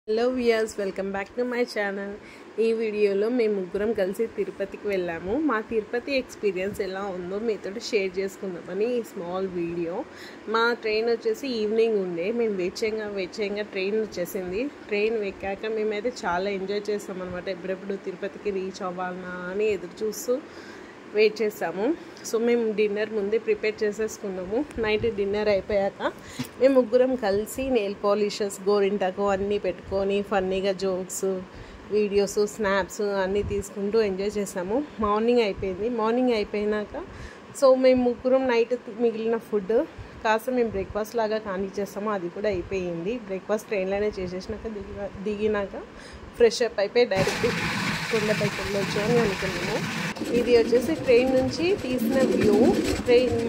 Hello viewers, welcome back to my channel. ఈ వీడియోలో మేము ముగ్గురం కలిసి తిరుపతికి వెళ్ళాము. మా తిరుపతి ఎక్స్పీరియన్స్ ఎలా ఉందో మీతో షేర్ చేసుకుందామని ఈ స్మాల్ వీడియో. మా ట్రైన్ వచ్చేసి ఈవినింగ్ ఉండే, మేము వెయిట్ చేయంగా ట్రైన్ వచ్చేసింది. ట్రైన్ ఎక్కాక మేమైతే చాలా ఎంజాయ్ చేస్తాం అనమాట. ఎప్పుడెప్పుడు తిరుపతికి రీచ్ అవ్వాలన్నా అని ఎదురు చూస్తూ వెయిట్ చేస్తాము. సో మేము డిన్నర్ ముందే ప్రిపేర్ చేసేసుకున్నాము. నైట్ డిన్నర్ అయిపోయాక మేము ముగ్గురం కలిసి నెయిల్ పాలిషెస్, గోరింటాకు అన్నీ పెట్టుకొని ఫన్నీగా జోక్స్, వీడియోస్, స్నాప్స్ అన్నీ తీసుకుంటూ ఎంజాయ్ చేసాము. మార్నింగ్ అయిపోయినాక సో మేము ముగ్గురం నైట్ మిగిలిన ఫుడ్ కాస్త మేము బ్రేక్ఫాస్ట్ లాగా కానిచ్చేస్తాము. అది కూడా అయిపోయింది. బ్రేక్ఫాస్ట్ ట్రైన్లోనే చేసేసినాక దిగినాక ఫ్రెష్ అప్ అయిపోయి డైరెక్ట్ కొండపైకి వెళ్ళొచ్చు అని అనుకున్నాము. ఇది వచ్చేసి ట్రైన్ నుంచి తీసిన వ్యూ.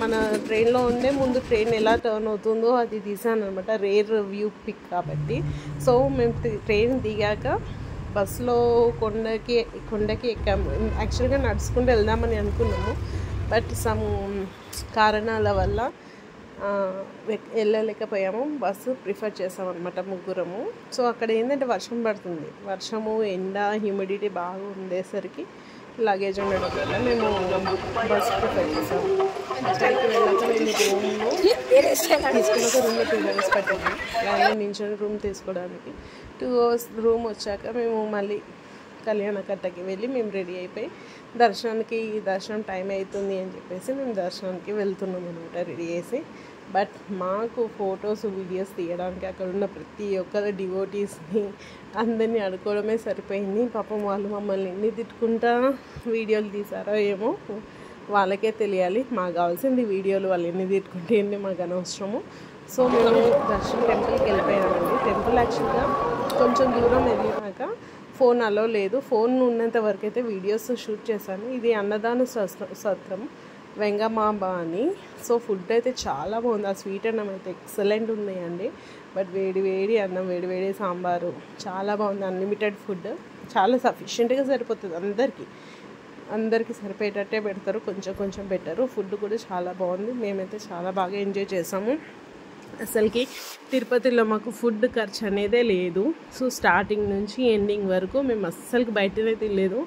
మన ట్రైన్లో ఉండే ముందు ట్రైన్ ఎలా టర్న్ అవుతుందో అది తీసాను అనమాట. రేర్ వ్యూ పిక్ కాబట్టి. సో మేము ట్రైన్ దిగాక బస్సులో కొండకి ఎక్కాము. యాక్చువల్గా నడుచుకుంటూ వెళ్దామని అనుకున్నాము, బట్ సమ్ కారణాల వల్ల వెళ్ళలేకపోయాము. బస్సు ప్రిఫర్ చేసామన్నమాట ముగ్గురము. సో అక్కడ ఏంటంటే వర్షం పడుతుంది. వర్షము, ఎండ, హ్యూమిడిటీ బాగా ఉండేసరికి లగేజ్ ఉండడం వల్ల మేము బస్సు ప్రిఫర్ చేసాము. అక్కడికి వెళ్ళాక మేము రూమ్లో తీసుకున్నాక రూమ్లో 2 hours పట్టింది. అలానే నించొని రూమ్ తీసుకోవడానికి 2 hours రూమ్ వచ్చాక మేము మళ్ళీ కళ్యాణకట్టకి వెళ్ళి మేము రెడీ అయిపోయి దర్శనం టైం అవుతుంది అని చెప్పేసి మేము దర్శనానికి వెళ్తున్నాం అనమాట రెడీ చేసి. బట్ మాకు ఫొటోస్, వీడియోస్ తీయడానికి అక్కడ ఉన్న ప్రతి ఒక్కరు డివోటీస్ని అందరినీ అడుకోవడమే సరిపోయింది. పాపం వాళ్ళు మమ్మల్ని ఎన్ని తిట్టుకుంటా వీడియోలు తీసారో ఏమో వాళ్ళకే తెలియాలి. మాకు కావాల్సింది వీడియోలు, వాళ్ళు ఎన్ని తిట్టుకుంటే ఏంటి మాకు అనవసరము. సో మేము దర్శనం టెంపుల్కి వెళ్ళిపోయామండి. టెంపుల్ యాక్చువల్గా కొంచెం దూరం వెళ్ళినాక ఫోన్ అలో లేదు. ఫోన్ ఉన్నంత వరకు అయితే వీడియోస్ షూట్ చేశాను. ఇది అన్నదాన సత్రం వెంగమాంబ అని. సో ఫుడ్ అయితే చాలా బాగుంది. ఆ స్వీట్ అన్నం అయితే ఎక్సలెంట్ ఉన్నాయండి. బట్ వేడి అన్నం, వేడి సాంబారు చాలా బాగుంది. అన్లిమిటెడ్ ఫుడ్, చాలా సఫిషియెంట్గా సరిపోతుంది. అందరికీ సరిపోయేటట్టే పెడతారు, కొంచెం పెట్టారు. ఫుడ్ కూడా చాలా బాగుంది. మేమైతే చాలా బాగా ఎంజాయ్ చేసాము. అసలుకి తిరుపతిలో మాకు ఫుడ్ ఖర్చు అనేదే లేదు. సో స్టార్టింగ్ నుంచి ఎండింగ్ వరకు మేము అస్సలకి బయటనే తినలేదు.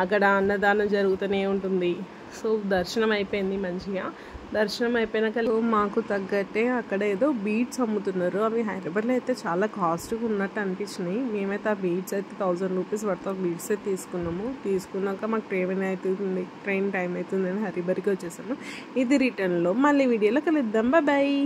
అక్కడ అన్నదానం జరుగుతూనే ఉంటుంది. సో దర్శనం అయిపోయింది మంచిగా. దర్శనం అయిపోయినాక మాకు తగ్గట్టే అక్కడ ఏదో బీడ్స్ అమ్ముతున్నారు. అవి హైదరాబాద్లో అయితే చాలా కాస్ట్గా ఉన్నట్టు అనిపించినాయి. మేమైతే ఆ బీడ్స్ అయితే 1000 రూపీస్ పడతా బీడ్స్ అయితే తీసుకున్నాక మాకు ట్రైన్ టైం అవుతుంది అని హరిబరికి వచ్చేసాము. ఇది రిటర్న్లో మళ్ళీ వీడియోలో కలుద్దాం. బాయ్.